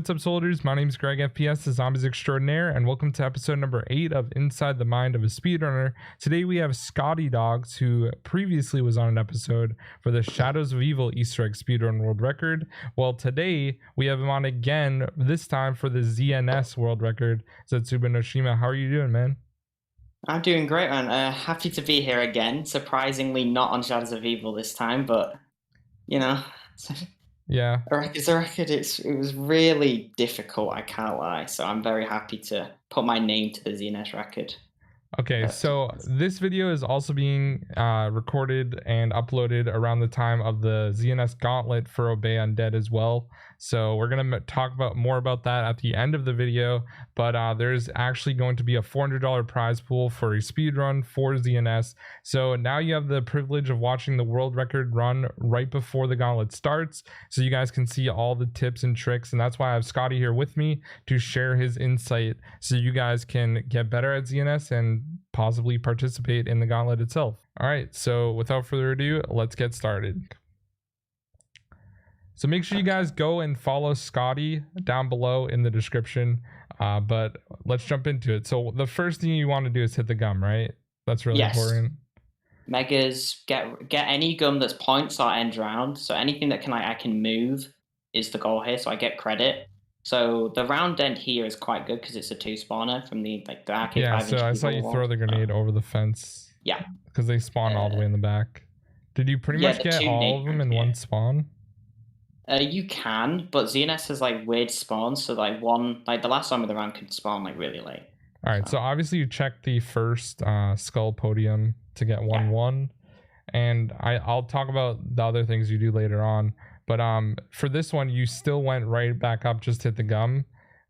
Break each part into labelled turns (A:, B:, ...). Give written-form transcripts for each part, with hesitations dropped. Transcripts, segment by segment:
A: what's up, soldiers? My name is GregFPS, the Zombies Extraordinaire, and welcome to episode number 8 of Inside the Mind of a Speedrunner. Today we have ScottyDogs, who previously was on an episode for the Shadows of Evil Easter egg speedrun world record. Well, today we have him on again, this time for the ZNS world record. Zetsubou no Shima, how are you doing, man?
B: I'm doing great, man. Happy to be here again. Surprisingly, not on Shadows of Evil this time, but you know,
A: Yeah.
B: a record's a record. It was really difficult. I can't lie. So I'm very happy to put my name to the ZNS record.
A: Okay, so this video is also being recorded and uploaded around the time of the ZNS Gauntlet for Obey Undead as well. So we're going to talk about more about that at the end of the video, but there's actually going to be a $400 prize pool for a speedrun for ZNS. So now you have the privilege of watching the world record run right before the Gauntlet starts, so you guys can see all the tips and tricks, and that's why I have Scotty here with me to share his insight so you guys can get better at ZNS and possibly participate in the Gauntlet itself. All right, so without further ado, let's get started. So make sure you guys go and follow Scotty down below in the description, but let's jump into it. So the first thing you want to do is hit the gum, right? That's really important.
B: Megas, get any gum that's points or end round. So anything that I can move is the goal here, so I get credit. So the round end here is quite good because it's a 2 spawner from the arcade.
A: Yeah, so I saw you throw the grenade over the fence.
B: Yeah,
A: because they spawn all the way in the back. Did you pretty much get all of them in one spawn?
B: You can, but ZNS has weird spawns. So the last time of the round can spawn really late.
A: All right, so obviously you check the first skull podium to get 1-1, and I'll talk about the other things you do later on. But for this one, you still went right back up, just hit the gum.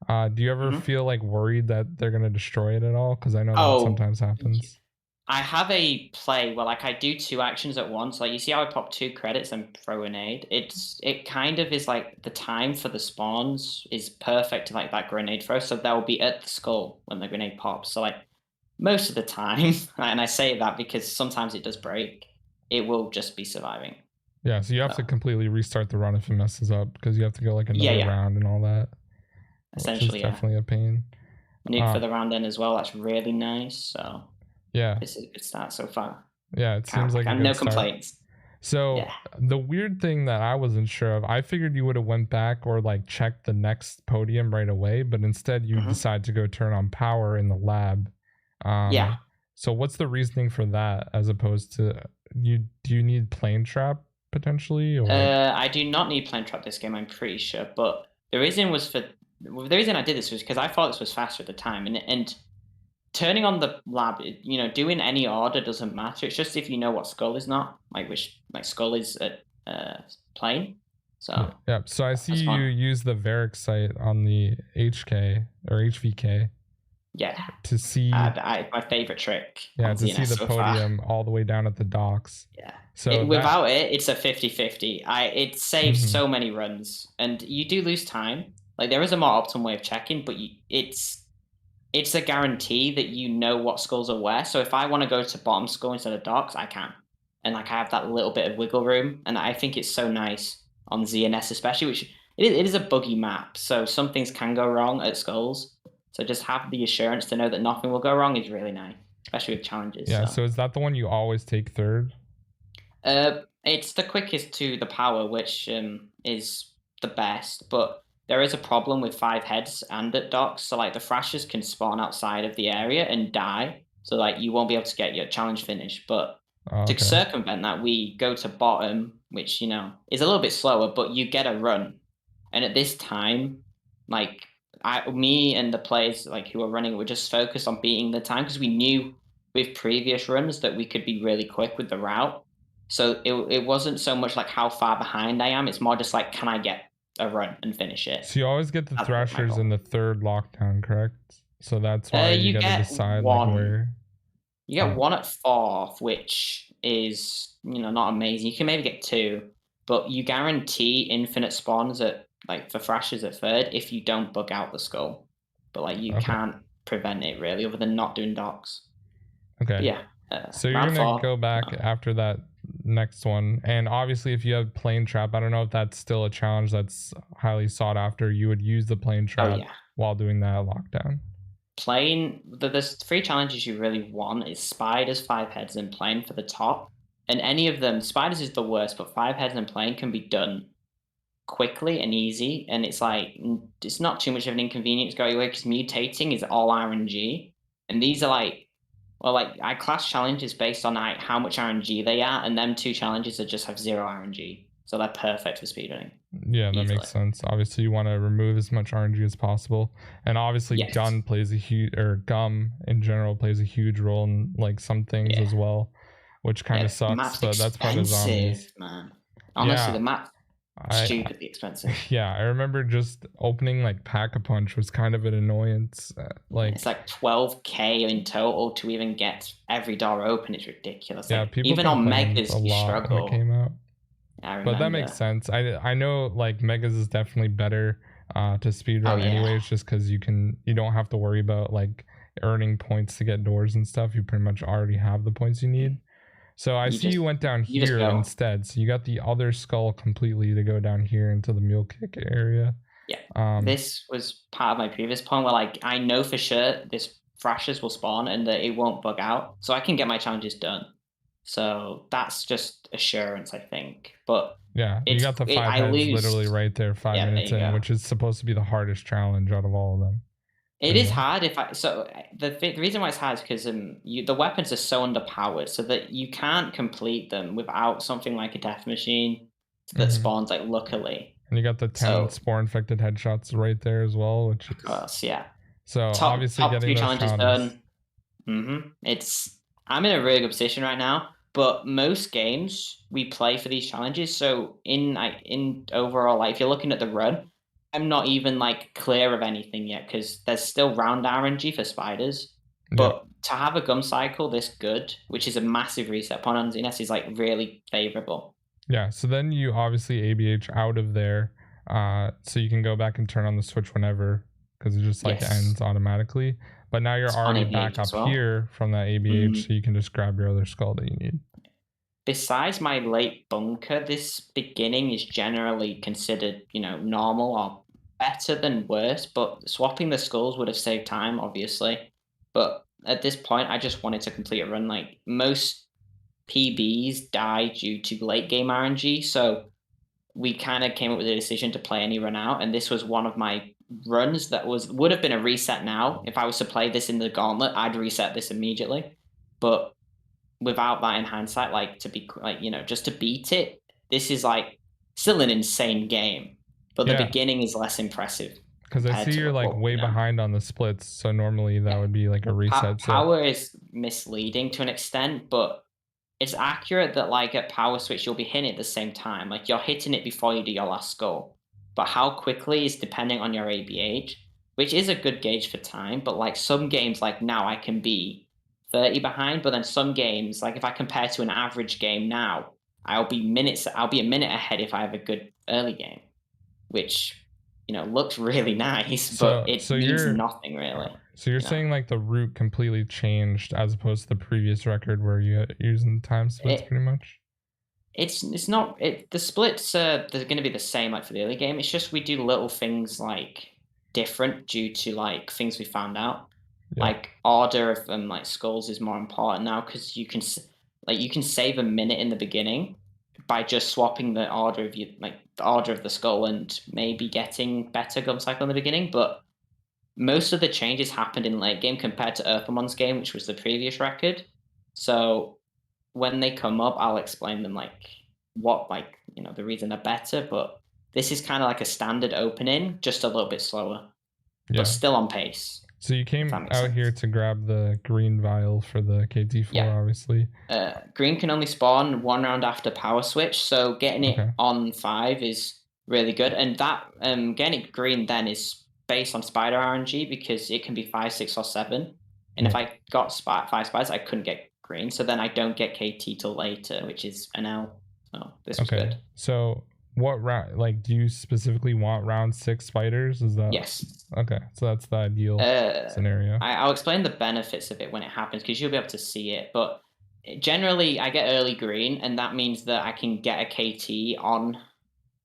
A: Do you ever feel worried that they're gonna destroy it at all? Because I know that sometimes happens.
B: I have a play where I do 2 actions at once. You see how I pop 2 credits and throw a nade? It kind of is the time for the spawns is perfect to that grenade throw. So they'll be at the skull when the grenade pops. So most of the time, and I say that because sometimes it does break, it will just be surviving.
A: Yeah, so you have to completely restart the run if it messes up because you have to go another round and all that.
B: Essentially,
A: which is definitely a pain.
B: Nuke for the round then as well. That's really nice. So
A: yeah,
B: this is a good start so far.
A: Yeah, it seems like a good
B: no
A: start.
B: complaints.
A: So the weird thing that I wasn't sure of, I figured you would have went back or checked the next podium right away, but instead you decide to go turn on power in the lab. So what's the reasoning for that as opposed to do you need plane trap potentially? Or?
B: I do not need plane trap this game, I'm pretty sure, but the reason I did this was because I thought this was faster at the time, and turning on the lab, doing any order doesn't matter. It's just if you know what skull is not, which skull is at plane. So
A: yeah. So I see you use the Varick site on the HK or HVK.
B: Yeah.
A: To see
B: my favorite trick.
A: Yeah, to see the podium all the way down at the docks.
B: Yeah.
A: So
B: without it, it's a 50-50. It saves so many runs, and you do lose time. There is a more optimal way of checking, but it's a guarantee that you know what skulls are where. So if I want to go to bottom skull instead of docks, I can, and I have that little bit of wiggle room. And I think it's so nice on ZNS, especially, which it is a buggy map, so some things can go wrong at skulls. So just have the assurance to know that nothing will go wrong is really nice, especially with challenges.
A: Yeah. So is that the one you always take third?
B: It's the quickest to the power, which is the best, but there is a problem with 5 heads and at docks. So the thrashers can spawn outside of the area and die. So you won't be able to get your challenge finish. But to circumvent that, we go to bottom, which is a little bit slower, but you get a run. And at this time, me and the players who are running were just focused on beating the time because we knew with previous runs that we could be really quick with the route. So it wasn't so much how far behind I am. It's more just can I get a run and finish it.
A: So you always get the thrashers in the 3rd lockdown, correct? So that's why you get to decide where.
B: You get 1 at 4th, which is not amazing. You can maybe get 2, but you guarantee infinite spawns at the thrashers at 3rd if you don't bug out the skull. But you can't prevent it really, other than not doing docks.
A: Okay.
B: But yeah.
A: So you're gonna go back after that next one. And obviously, if you have plane trap, I don't know if that's still a challenge that's highly sought after. You would use the plane
B: Oh
A: trap
B: yeah.
A: while doing that lockdown.
B: Plane, there's 3 challenges you really want is spiders, 5 heads, and plane for the top. And any of them, spiders is the worst, but 5 heads and plane can be done quickly and easy. And it's like, it's not too much of an inconvenience going away because mutating is all RNG. And these are like, well, like I class challenges based on like how much RNG they are, and them 2 challenges that just have 0 RNG. So they're perfect for speedrunning.
A: Yeah, that
B: Easily.
A: makes sense. Obviously, you want to remove as much RNG as possible, and obviously,
B: Yes.
A: gun plays a huge, or gum in general plays a huge role in like some things
B: Yeah.
A: as well, which kind of sucks.
B: Map's
A: But that's part of zombies.
B: expensive, man. Honestly,
A: Yeah,
B: the map's
A: I
B: stupidly expensive.
A: yeah, I remember just opening like Pack-a-Punch was kind of an annoyance.
B: It's like 12K in total to even get every door open. It's ridiculous.
A: Yeah,
B: Like,
A: people
B: even on
A: complained
B: Megas,
A: a
B: you
A: lot when it
B: struggle.
A: came out.
B: I remember.
A: But that makes sense. I know like Megas is definitely better to speedrun
B: Oh, yeah.
A: anyways, just because you don't have to worry about like earning points to get doors and stuff. You pretty much already have the points you need. So I see you went down
B: you just
A: here
B: go.
A: instead. So you got the other skull completely to go down here into the mule kick area.
B: Yeah. This was part of my previous point where like I know for sure this thrashers will spawn and that it won't bug out, so I can get my challenges done. So that's just assurance, I think. But
A: Yeah, you got the 5
B: I
A: heads
B: lose.
A: literally right there, 5
B: Yeah,
A: minutes
B: there you
A: in,
B: go.
A: which is supposed to be the hardest challenge out of all of them.
B: It is hard if I so the reason why it's hard is because the weapons are so underpowered, so that you can't complete them without something like a death machine that spawns like luckily.
A: And you got the 10 spore infected headshots right there as well, which
B: Of course, yeah.
A: so obviously
B: Top
A: getting
B: 3
A: those
B: challenges
A: challenges.
B: done. I'm in a really good position right now, but most games we play for these challenges. So in overall, like if you're looking at the run, I'm not even like clear of anything yet because there's still round RNG for spiders. But to have a gum cycle this good, which is a massive reset point on ZNS, is like really favorable.
A: Yeah, so then you obviously ABH out of there, so you can go back and turn on the switch whenever, because it just like ends automatically. But now you're already back up here from that ABH, so you can just grab your other skull that you need.
B: Besides my late bunker, this beginning is generally considered, normal or better than worse. But swapping the skulls would have saved time, obviously. But at this point, I just wanted to complete a run. Like most PBs die due to late game RNG, so we kind of came up with a decision to play any run out, and this was one of my runs that would have been a reset now. If I was to play this in the gauntlet, I'd reset this immediately. But without that in hindsight, like to be like, just to beat it, this is like still an insane game, but the beginning is less impressive.
A: Because I see you're like way behind on the splits, so normally that would be like a reset.
B: Power is misleading to an extent, but it's accurate that like at power switch you'll be hitting it at the same time. Like you're hitting it before you do your last skull, but how quickly is depending on your ABH, which is a good gauge for time. But like some games, like now I can be 30 behind, but then some games, like if I compare to an average game now, I'll be a minute ahead if I have a good early game, which looks really nice, but it means nothing really.
A: So you're saying like the route completely changed as opposed to the previous record where you're using time splits pretty much?
B: It's not the splits they're going to be the same like for the early game. It's just we do little things like different due to like things we found out. Like order of like skulls is more important now because you can save a minute in the beginning by just swapping the order of the order of the skull and maybe getting better gum cycle in the beginning. But most of the changes happened in late game compared to Earthamon's game, which was the previous record. So when they come up, I'll explain them the reason they're better. But this is kind of like a standard opening, just a little bit slower, but still on pace.
A: So you came out here to grab the green vial for the KT4, obviously.
B: Green can only spawn 1 round after power switch, so getting it on 5 is really good. And that getting it green then is based on spider RNG because it can be 5, 6, or 7. And if I got 5 spiders, I couldn't get green. So then I don't get KT till later, which is an L. So this was good.
A: So what round, like, do you specifically want round 6 spiders? Is that?
B: Yes.
A: Okay, so that's the ideal scenario.
B: I'll explain the benefits of it when it happens because you'll be able to see it. But generally I get early green, and that means that I can get a KT on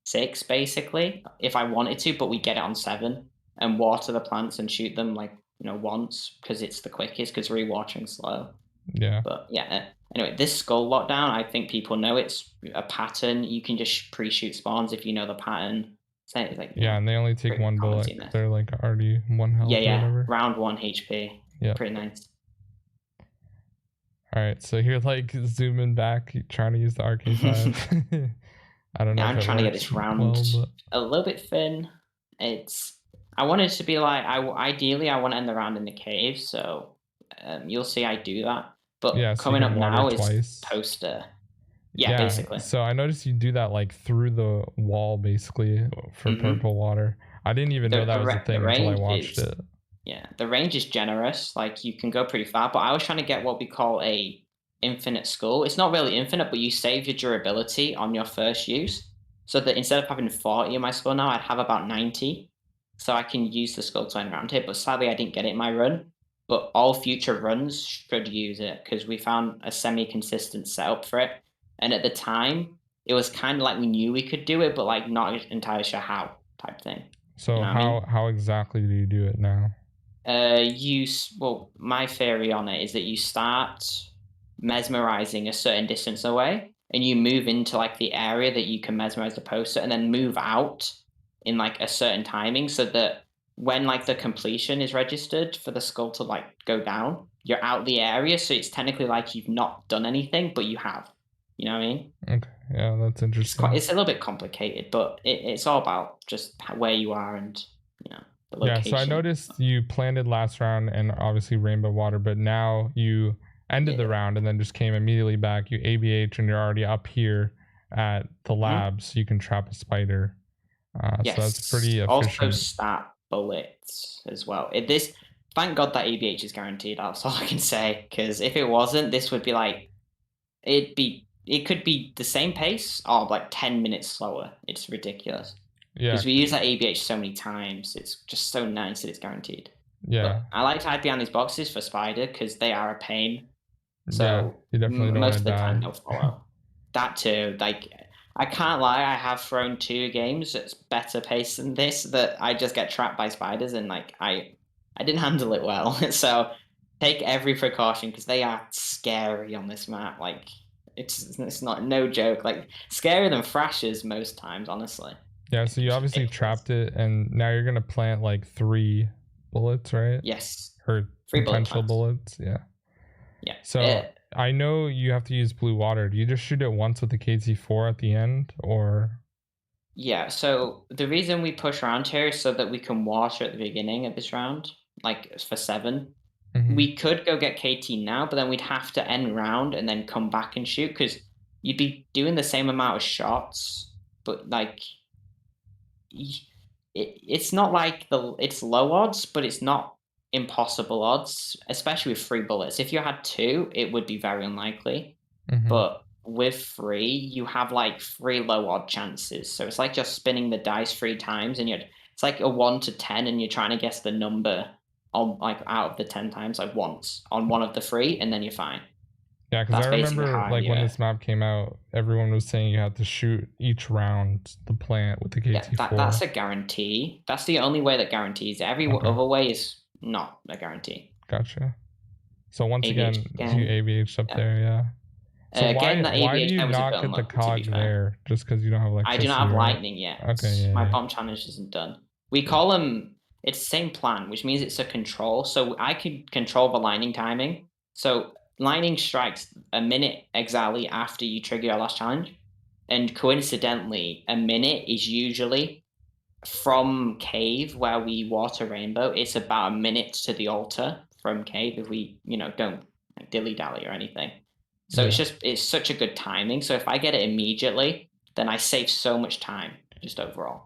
B: 6 basically if I wanted to, but we get it on 7 and water the plants and shoot them like once because it's the quickest because rewatching slow.
A: Yeah.
B: But yeah, anyway, this skull lockdown, I think people know it's a pattern. You can just pre-shoot spawns if you know the pattern. So it's like,
A: yeah, and they only take one bullet. They're like already 1 health or whatever.
B: Round 1 HP.
A: Yeah.
B: Pretty nice.
A: All right, so you're like zooming back, trying to use the RK5. I don't know.
B: I'm trying to get this round a little bit thin. I want it to be like ideally I want to end the round in the cave, so you'll see I do that. But
A: yeah, so
B: coming up now is poster. Yeah, basically.
A: So I noticed you do that like through the wall basically for purple water. I didn't even know that was a thing until I watched it.
B: Yeah, the range is generous. Like you can go pretty far, but I was trying to get what we call a infinite skull. It's not really infinite, but you save your durability on your first use. So that instead of having 40 in my skull now, I'd have about 90. So I can use the skull to end round here. But sadly, I didn't get it in my run. But all future runs should use it because we found a semi-consistent setup for it. And at the time, it was kind of like we knew we could do it, but like not entirely sure how type thing.
A: So how exactly do you do it now?
B: My theory on it is that you start mesmerizing a certain distance away and you move into like the area that you can mesmerize the poster and then move out in like a certain timing so that when like the completion is registered for the skull to like go down, you're out the area. So it's technically like you've not done anything, but you have. You know what I mean?
A: Okay. Yeah, that's interesting.
B: It's a little bit complicated, but it's all about just where you are and, the location.
A: Yeah, so I noticed you planted last round and obviously rainbow water, but now you ended the round and then just came immediately back. You ABH and you're already up here at the lab, so you can trap a spider.
B: Yes.
A: So that's pretty efficient.
B: Also stat bullets as well. Thank God that ABH is guaranteed. That's all I can say. Because if it wasn't, this would be like it could be the same pace or like 10 minutes slower. It's ridiculous. Yeah. Because we use that ABH so many times. It's just so nice that it's guaranteed.
A: Yeah.
B: But I like to hide behind these boxes for spider because they are a pain. So
A: yeah, you definitely don't
B: most of the
A: die.
B: time they'll follow. That too. Like I can't lie, I have thrown 2 games that's better pace than this that I just get trapped by spiders and like I didn't handle it well. So take every precaution because they are scary on this map. Like it's not no joke. Like scarier than thrashers most times, honestly.
A: Yeah, so you obviously trapped it and now you're gonna plant like 3 bullets, right?
B: Yes.
A: Or
B: 3
A: potential bullets, yeah.
B: Yeah.
A: So I know you have to use blue water. Do you just shoot it once with the KT4 at the end, or?
B: Yeah. So the reason we push around here is so that we can water at the beginning of this round, like for 7. We could go get KT now, but then we'd have to end round and then come back and shoot because you'd be doing the same amount of shots, but like it's not like it's low odds, but it's not impossible odds, especially with 3 bullets. If you had 2, it would be very unlikely. But with 3, you have like 3 low odd chances. So it's like just spinning the dice 3 times, and it's like a 1 to 10, and you're trying to guess the number on like out of the 10 times, like once on one of the 3, and then you're fine.
A: Yeah, because I remember like when this map came out, everyone was saying you had to shoot each round the plant with the KT4.
B: Yeah, that's a guarantee. That's the only way that guarantees it. Every other way is not a guarantee.
A: Gotcha. So once again, you ABH up there, yeah. So why do you not get the cog there? Just because you don't have electricity?
B: I do not have lightning yet.
A: Okay, yeah.
B: My bomb challenge isn't done. We call them. It's the same plan, which means it's a control. So I could control the lightning timing. So lightning strikes a minute exactly after you trigger your last challenge, and coincidentally, a minute is usually from cave where we water rainbow. It's about a minute to the altar from cave if we don't like dilly dally or anything. So it's such a good timing. So if I get it immediately, then I save so much time just overall.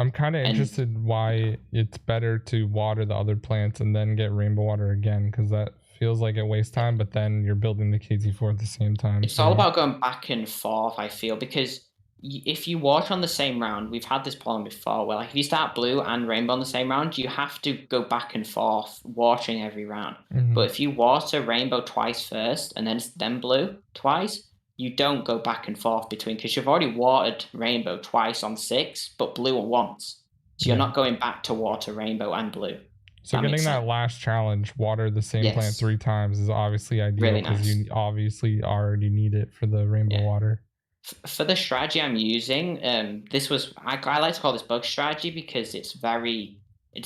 A: I'm kind of interested why it's better to water the other plants and then get rainbow water again, because that feels like it wastes time, but then you're building the KT4 at the same time.
B: It's all about going back and forth, I feel, because if you watch on the same round, we've had this problem before where, like, if you start blue and rainbow on the same round, you have to go back and forth watering every round. But if you water rainbow twice first and then blue twice, you don't go back and forth between, because you've already watered rainbow twice on 6, but blue once. So you're not going back to water rainbow and blue.
A: So getting that last challenge, water the same plant 3 times, is obviously ideal because you obviously already need it for the rainbow water.
B: For the strategy I'm using, I like to call this bug strategy because it's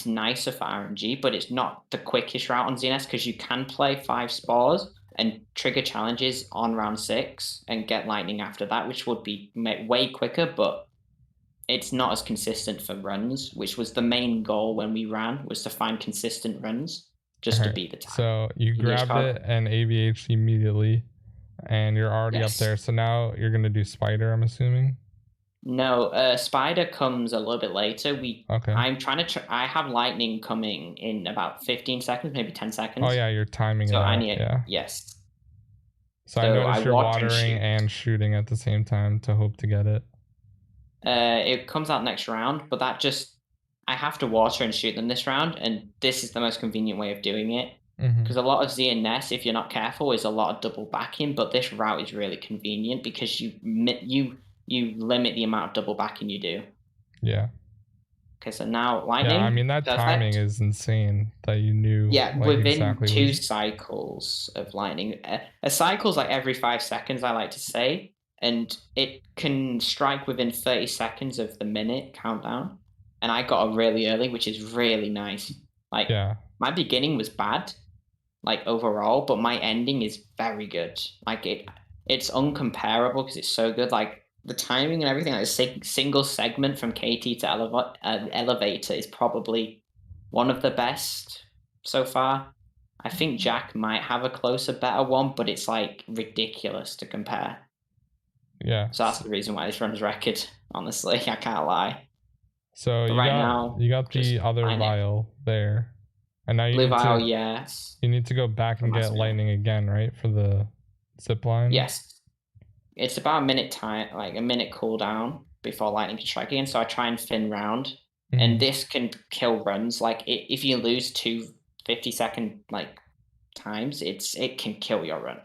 B: nicer for RNG, but it's not the quickest route on ZNS, because you can play 5 spores and trigger challenges on round 6 and get lightning after that, which would be way quicker, but it's not as consistent for runs, which was the main goal when we ran, was to find consistent runs just to beat the time.
A: So you grabbed it and AVH immediately, and you're already up there. So now you're going to do spider, I'm assuming?
B: No, spider comes a little bit later. I'm trying to. I have lightning coming in about 15 seconds, maybe 10 seconds.
A: Oh yeah, you're timing
B: so
A: it.
B: I need.
A: Yeah.
B: Yes.
A: So I noticed you're watering and shooting at the same time to hope to get it.
B: It comes out next round, but I have to water and shoot them this round, and this is the most convenient way of doing it. Because a lot of ZNS, if you're not careful, is a lot of double backing, but this route is really convenient because you limit the amount of double backing you do.
A: Yeah.
B: Okay, so now lightning.
A: Yeah, I mean that timing is insane that you knew.
B: Yeah, within 2 cycles of lightning. A cycle's like every 5 seconds, I like to say, and it can strike within 30 seconds of the minute countdown. And I got it really early, which is really nice. Like, my beginning was bad, like overall, but my ending is very good. Like it's uncomparable because it's so good. Like the timing and everything, like a single segment from KT to elevator is probably one of the best so far. I think Jack might have a closer, better one, but it's like ridiculous to compare.
A: Yeah.
B: So that's the reason why this runs record, honestly. I can't lie.
A: So you got the other vial there. And now you need to go back and get lightning again, right? For the zip line?
B: Yes. It's about a minute time, like a minute cooldown before lightning can strike again. So I try and fin round. And this can kill runs. Like if you lose 2 50-second like times, it can kill your run.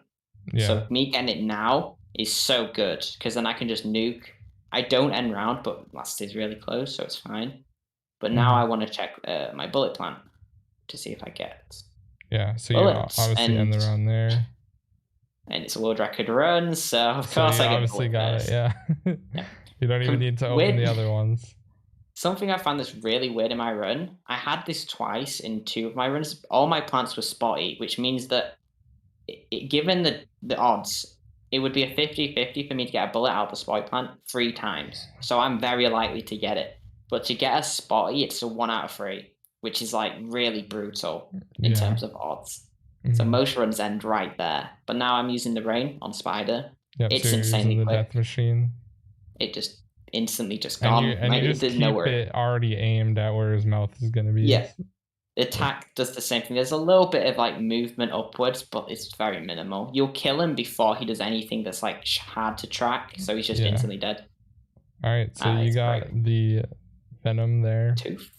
A: Yeah.
B: So me getting it now is so good, because then I can just nuke. I don't end round, but last is really close, so it's fine. But now I want to check my bullet plan to see if I get.
A: Yeah, so you obviously end the round there.
B: And it's a world record run, so of course I get
A: obviously got it, yeah. You don't even need to open the other ones.
B: Something I found that's really weird in my run, I had this twice in 2 of my runs. All my plants were spotty, which means that given the odds, it would be a 50-50 for me to get a bullet out of the spotty plant 3 times. So I'm very likely to get it. But to get a spotty, it's a 1 out of 3, which is like really brutal in terms of odds. So most runs end right there. But now I'm using the rain on spider. It's
A: so
B: insanely
A: the
B: quick.
A: death machine.
B: It just instantly just gone.
A: And you just keep it already aimed at where his mouth is going to be.
B: Yeah. The attack does the same thing. There's a little bit of like movement upwards, but it's very minimal. You'll kill him before he does anything that's like hard to track, so he's just instantly dead.
A: All right, so you got the venom there.
B: Tooth.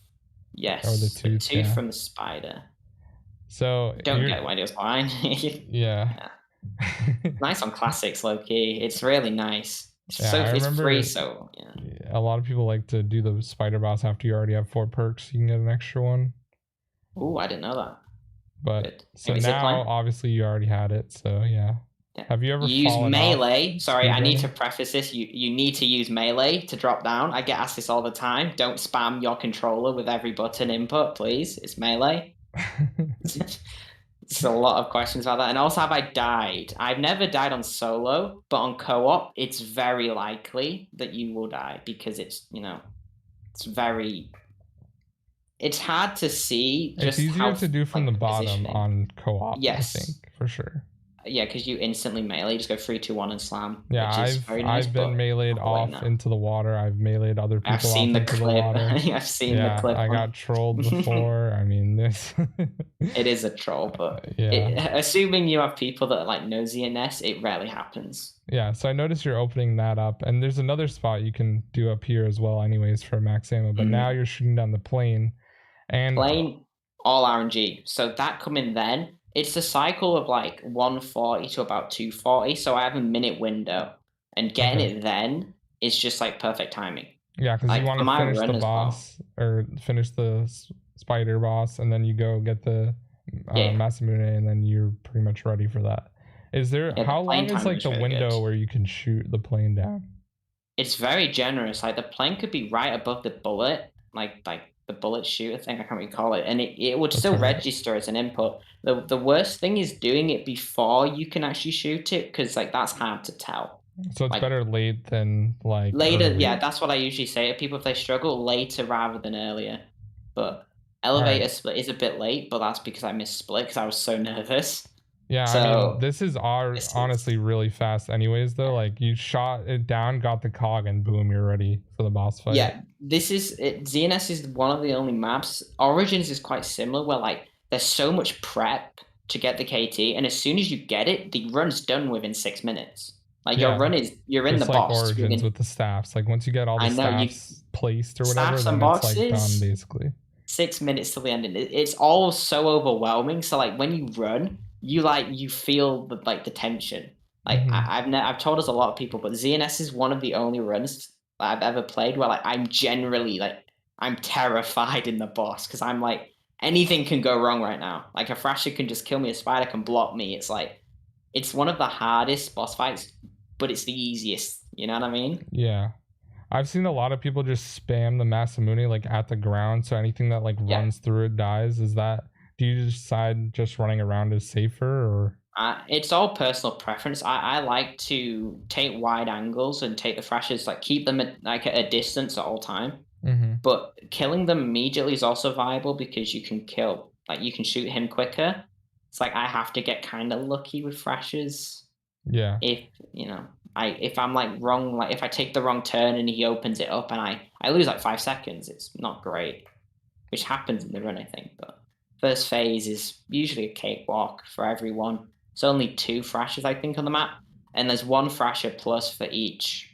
B: Yes.
A: Or the tooth
B: from the spider.
A: So
B: don't get why it was fine. Nice on classics, low key. It's really nice. It's free, so
A: a lot of people like to do the spider boss after you already have 4 perks. You can get an extra one.
B: Ooh, I didn't know that.
A: But so now, obviously, you already had it. So yeah. Have you ever
B: use melee? Sorry, I need to preface this. You need to use melee to drop down. I get asked this all the time. Don't spam your controller with every button input, please. It's melee. There's a lot of questions about that. And also, have I died? I've never died on solo, but on co-op, it's very likely that you will die because it's it's hard to see.
A: It's easier to do from the bottom on co-op, I think, for sure.
B: Yeah, because you instantly melee, you just go 3, 2, 1 and slam,
A: Yeah,
B: which is very nice.
A: I've been
B: But
A: meleeed
B: not the way
A: off
B: now.
A: into the water. I've meleed other
B: I've
A: people
B: seen
A: off
B: the
A: into the
B: clip.
A: water.
B: I've seen the
A: Yeah,
B: clip
A: I
B: on.
A: got trolled before. I mean, this.
B: It is a troll, but assuming you have people that are like nosy and nest, it rarely happens.
A: Yeah, so I noticed you're opening that up, and there's another spot you can do up here as well, anyways, for max ammo. But now you're shooting down the plane, and
B: Plane all RNG. So that coming then, it's a cycle of like 140 to about 240. So I have a minute window, and getting it then is just like perfect timing.
A: Yeah, because
B: like,
A: you want to finish the boss or finish the spider boss, and then you go get the Masamune, and then you're pretty much ready for that. Is there how long is like the window where you can shoot the plane down?
B: It's very generous. Like the plane could be right above the bullet, like the bullet shooter thing. I can't recall it, and it would still register as an input. The worst thing is doing it before you can actually shoot it, because like that's hard to tell.
A: So it's better late than like
B: later.
A: Early.
B: Yeah, that's what I usually say to people if they struggle, later rather than earlier. But elevator split is a bit late, but that's because I missed split because I was so nervous.
A: Yeah, so, I mean, this is honestly really fast anyways, though. Like, you shot it down, got the cog, and boom, you're ready for the boss fight.
B: Yeah, this is it. ZNS is one of the only maps. Origins is quite similar, where like there's so much prep to get the KT, and as soon as you get it, the run's done within 6 minutes. Like your run is, you're in the boss.
A: Origins with the staffs. Like once you get all the staffs placed or whatever, then it's like done basically.
B: 6 minutes till the end. It's all so overwhelming. So like when you run, you feel the tension. Like I've told us a lot of people, but ZNS is one of the only runs I've ever played where like I'm generally like I'm terrified in the boss, because I'm like anything can go wrong right now. Like a Thrasher can just kill me, a spider can block me. It's like it's one of the hardest boss fights, but it's the easiest. You know what I mean?
A: Yeah. I've seen a lot of people just spam the Masamune like at the ground, so anything that like runs through it dies. Is that, do you decide just running around is safer, or?
B: It's all personal preference. I like to take wide angles and take the Thrashers, like keep them at like a distance at all time. But killing them immediately is also viable because you can kill, like you can shoot him quicker. It's like I have to get kind of lucky with Thrashers.
A: Yeah.
B: If you know, if I'm like wrong, like if I take the wrong turn and he opens it up and I lose like 5 seconds, it's not great, which happens in the run, I think. But first phase is usually a cakewalk for everyone. It's only 2 Thrashers, I think, on the map, and there's 1 Thrasher plus for each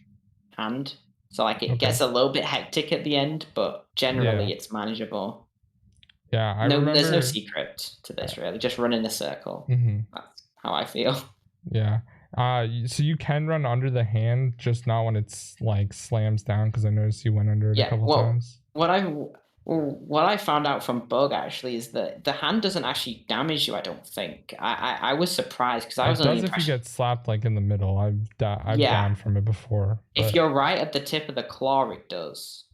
B: hand. So like it gets a little bit hectic at the end, but generally it's manageable.
A: Yeah,
B: there's no secret to this really. Just run in a circle. That's how I feel.
A: Yeah. So you can run under the hand, just not when it's like slams down, because I noticed you went under it a couple times.
B: What I found out from Bug actually is that the hand doesn't actually damage you. I don't think. I was surprised because I was. It does
A: if you get slapped like in the middle. I've died from it before.
B: If you're right at the tip of the claw, it does.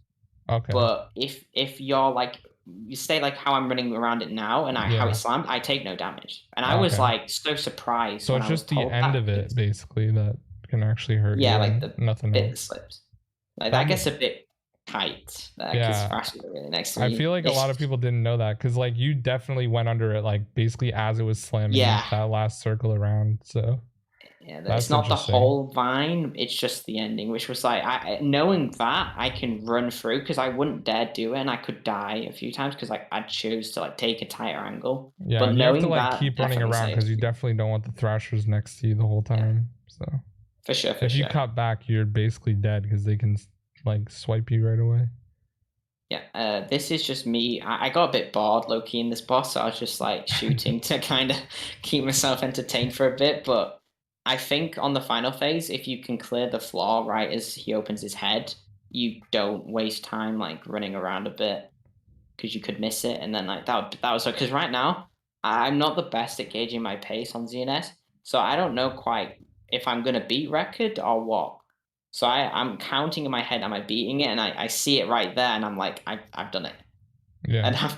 A: Okay.
B: But if you're like, you stay like how I'm running around it now, and how it slammed, I take no damage, and I was like so surprised.
A: So it's just the end of it basically that can actually hurt you.
B: Yeah, like the
A: nothing
B: bit that slips. Like that gets a bit tight. Because Thrashers are really next to
A: I feel like a lot of people didn't know that, because like you definitely went under it like basically as it was slamming that last circle around. So
B: it's not the whole vine, it's just the ending, which was like knowing that I can run through, because I wouldn't dare do it, and I could die a few times because like I chose to like take a tighter angle.
A: Yeah, but you have to like keep running around, because you definitely don't want the Thrashers next to you the whole time. So
B: for sure,
A: if you cut back, you're basically dead, because they can like swipe you right away.
B: Yeah, this is just me. I got a bit bored low-key in this boss, so I was just like shooting to kind of keep myself entertained for a bit. But I think on the final phase, if you can clear the floor right as he opens his head, you don't waste time like running around a bit, because you could miss it. And then like that was because right now I'm not the best at gauging my pace on ZNS, so I don't know quite if I'm gonna beat record or what. So I'm counting in my head, am I beating it? And I see it right there, and I'm like, I've done it.
A: Yeah. And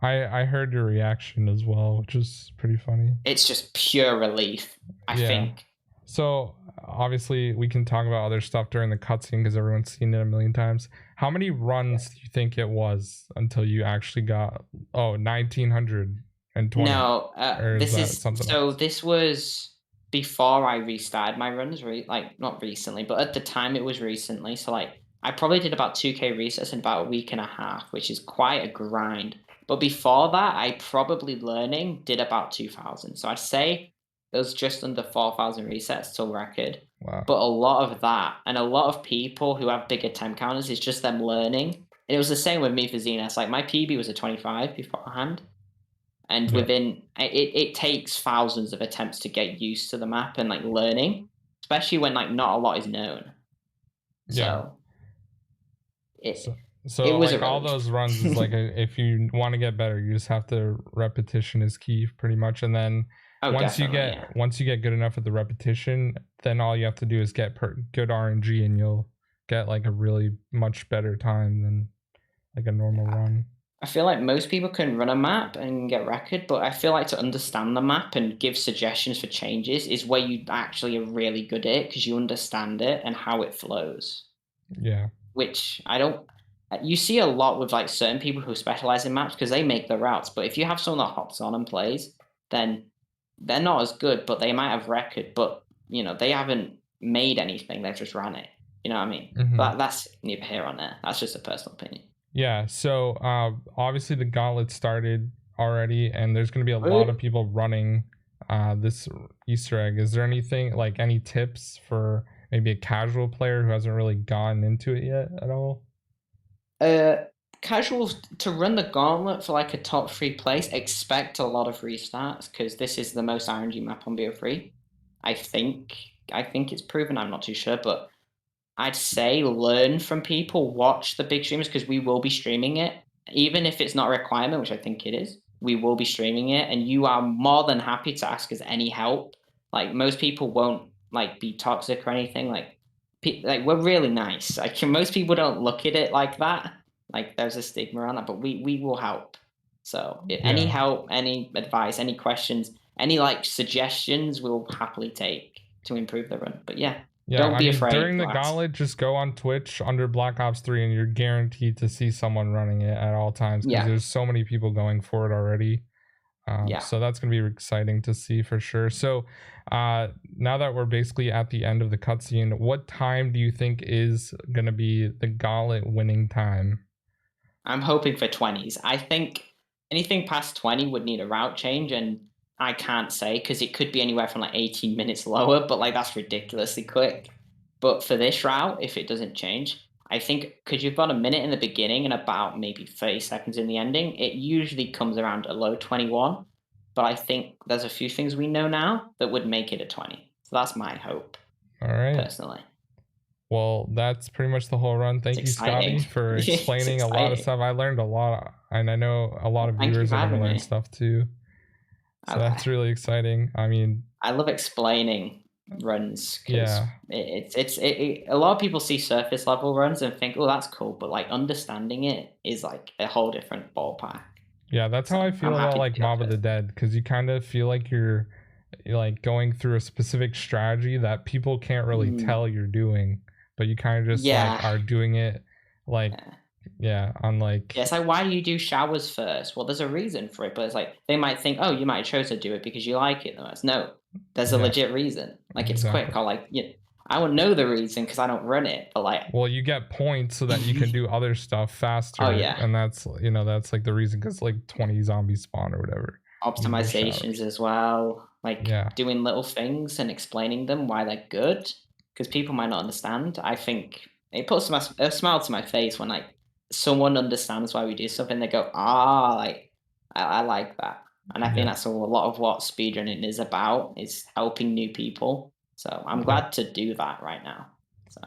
A: I heard your reaction as well, which is pretty funny.
B: It's just pure relief, I think.
A: So obviously we can talk about other stuff during the cutscene, because everyone's seen it a million times. How many runs do you think it was until you actually got 1900 and 20?
B: No,
A: Or is that something else?
B: this was before I restarted my runs, like not recently, but at the time it was recently. So like I probably did about 2K resets in about a week and a half, which is quite a grind. But before that, I probably learning did about 2,000. So I'd say it was just under 4,000 resets till record.
A: Wow.
B: But a lot of that, and a lot of people who have big attempt counters, is just them learning. And it was the same with me for Xenos. Like my PB was a 25 beforehand. And
A: Yeah.
B: within it takes thousands of attempts to get used to the map and like learning, especially when like not a lot is known.
A: Yeah.
B: So it
A: So
B: was a
A: like all
B: relief.
A: those runs is like if you want to get better, you just have to repetition is key pretty much. And then
B: Oh,
A: once you
B: definitely,
A: get once you get good enough at the repetition, then all you have to do is get good RNG, and you'll get like a really much better time than like a normal run.
B: I feel like most people can run a map and get record, but I feel like to understand the map and give suggestions for changes is where you actually are really good at it, because you understand it and how it flows.
A: Yeah.
B: Which I don't. You see a lot with like certain people who specialize in maps because they make the routes. But if you have someone that hops on and plays, then they're not as good, but they might have record. But you know, they haven't made anything; they've just ran it. You know what I mean?
A: Mhm.
B: But that's neither here nor there. That's just a personal opinion.
A: Yeah. So obviously the gauntlet started already, and there's going to be a lot of people running this Easter egg. Is there anything like any tips for maybe a casual player who hasn't really gotten into it yet at all?
B: Casuals to run the gauntlet for like a top 3 place, expect a lot of restarts because this is the most RNG map on BO3. I think it's proven. I'm not too sure, but I'd say learn from people, watch the big streamers because we will be streaming it. Even if it's not a requirement, which I think it is, we will be streaming it, and you are more than happy to ask us any help. Like most people won't like be toxic or anything. Like we're really nice. Like most people don't look at it like that. Like there's a stigma around that, but we will help. So any help, any advice, any questions, any like suggestions, we'll happily take to improve the run. But yeah.
A: Yeah,
B: Don't
A: I
B: be
A: mean,
B: afraid.
A: during the gauntlet, just go on Twitch under Black Ops 3 and you're guaranteed to see someone running it at all times because there's so many people going for it already. So that's going to be exciting to see for sure. So now that we're basically at the end of the cutscene, what time do you think is going to be the gauntlet winning time?
B: I'm hoping for 20s. I think anything past 20 would need a route change, and I can't say because it could be anywhere from like 18 minutes lower, but like that's ridiculously quick. But for this route, if it doesn't change, I think because you've got a minute in the beginning and about maybe 30 seconds in the ending, it usually comes around a low 21. But I think there's a few things we know now that would make it a 20. So that's my hope.
A: All right.
B: Personally.
A: Well, that's pretty much the whole run. Thank you, Scotty, for explaining a lot of stuff. I learned a lot, and I know a lot of viewers are going to learn stuff too. So that's really exciting. I mean,
B: I love explaining runs because a lot of people see surface level runs and think, oh, that's cool, but like understanding it is like a whole different ballpark.
A: Yeah, that's how I feel about like Mob of the Dead, because you kind of feel like you're like going through a specific strategy that people can't really tell you're doing, but you kind of just like are doing it like on like
B: it's like, why do you do showers first? Well, there's a reason for it, but it's like they might think, oh, you might have chose to do it because you like it the most. No, there's a legit reason. Like it's quick. Or like I would know the reason because I don't run it, but like,
A: well, you get points so that you can do other stuff faster. And that's that's like the reason, because like 20 zombies spawn or whatever.
B: Optimizations as well, like doing little things and explaining them why they're good, because people might not understand. I think it puts a smile to my face when like someone understands why we do something. They go, like I like that. And I think that's a lot of what speedrunning is about, is helping new people. So I'm glad to do that right now. So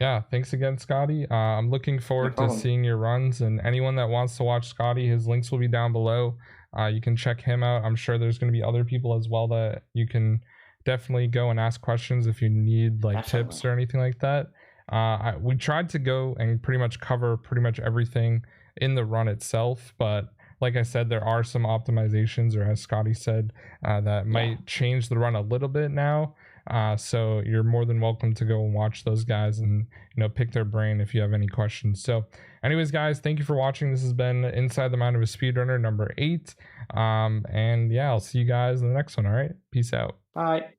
A: yeah, thanks again, Scotty. I'm looking forward to seeing your runs, and anyone that wants to watch Scotty, his links will be down below. You can check him out. I'm sure there's going to be other people as well that you can definitely go and ask questions if you need like tips or anything like that. We tried to go and pretty much cover pretty much everything in the run itself, but like I said, there are some optimizations, or as Scotty said, that might change the run a little bit now. So you're more than welcome to go and watch those guys and pick their brain if you have any questions. So anyways, guys, thank you for watching. This has been Inside the Mind of a Speedrunner number 8. And yeah, I'll see you guys in the next one. All right, peace out.
B: Bye.